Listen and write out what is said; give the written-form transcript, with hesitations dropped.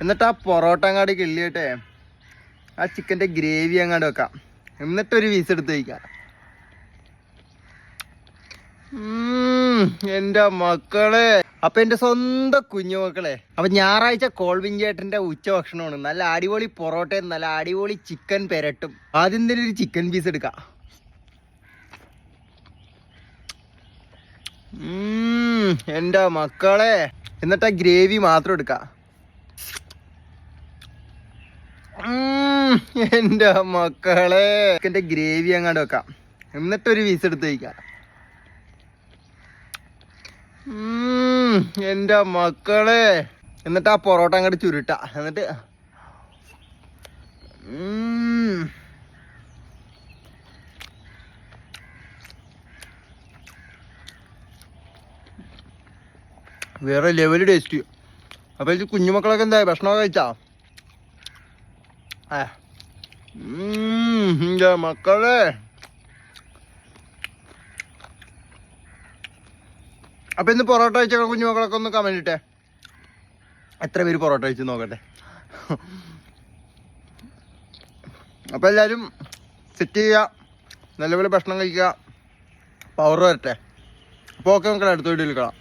എന്നിട്ട് ആ പൊറോട്ട അങ്ങാട് കിള്ളിയിട്ടെ ആ ചിക്കൻ്റെ ഗ്രേവി അങ്ങാട് വെക്കാം. എന്നിട്ടൊരു പീസ് എടുത്ത് കഴിക്കാം. എൻ്റെ മക്കളെ, അപ്പൊ എൻ്റെ സ്വന്തം കുഞ്ഞു മക്കളെ, അപ്പൊ ഞായറാഴ്ച കോൾവിൻ ചേട്ടൻ്റെ ഉച്ച ഭക്ഷണമാണ്. നല്ല അടിപൊളി പൊറോട്ടയും നല്ല അടിപൊളി ചിക്കൻ പെരട്ടും. ആദ്യം തന്നെ ഒരു ചിക്കൻ പീസ് എടുക്കാം. എൻ്റെ മക്കളെ, എന്നിട്ട് ആ ഗ്രേവി മാത്രം എടുക്കാം. എൻ്റെ മക്കളെ, ചിക്കൻ്റെ ഗ്രേവി അങ്ങോട്ട് വെക്കാം. എന്നിട്ടൊരു പീസ് എടുത്ത് കഴിക്കാം. എൻ്റെ മക്കളെ, എന്നിട്ട് ആ പൊറോട്ട അങ്ങോട്ട് ചുരുട്ട. എന്നിട്ട് വേറെ ലെവല് ടേസ്റ്റ്. അപ്പൊ ഇത് കുഞ്ഞുമക്കളൊക്കെ എന്താ ഭക്ഷണമൊക്കെ കഴിച്ചാ? എൻ്റെ മക്കളെ, അപ്പൊ ഇന്ന് പൊറോട്ട കഴിച്ച കുഞ്ഞുമക്കളൊക്കെ ഒന്ന് കമന്റ് ഇട്ടേ. എത്ര പേര് പൊറോട്ട കഴിച്ചു നോക്കട്ടെ. അപ്പൊ എല്ലാരും സെറ്റ് ചെയ്യുക, നല്ലപോലെ ഭക്ഷണം കഴിക്കുക, പവർ വരട്ടെ. അപ്പോൾ ഓക്കെ, നമുക്ക് അടുത്ത വീഡിയോയിൽ കാണാം.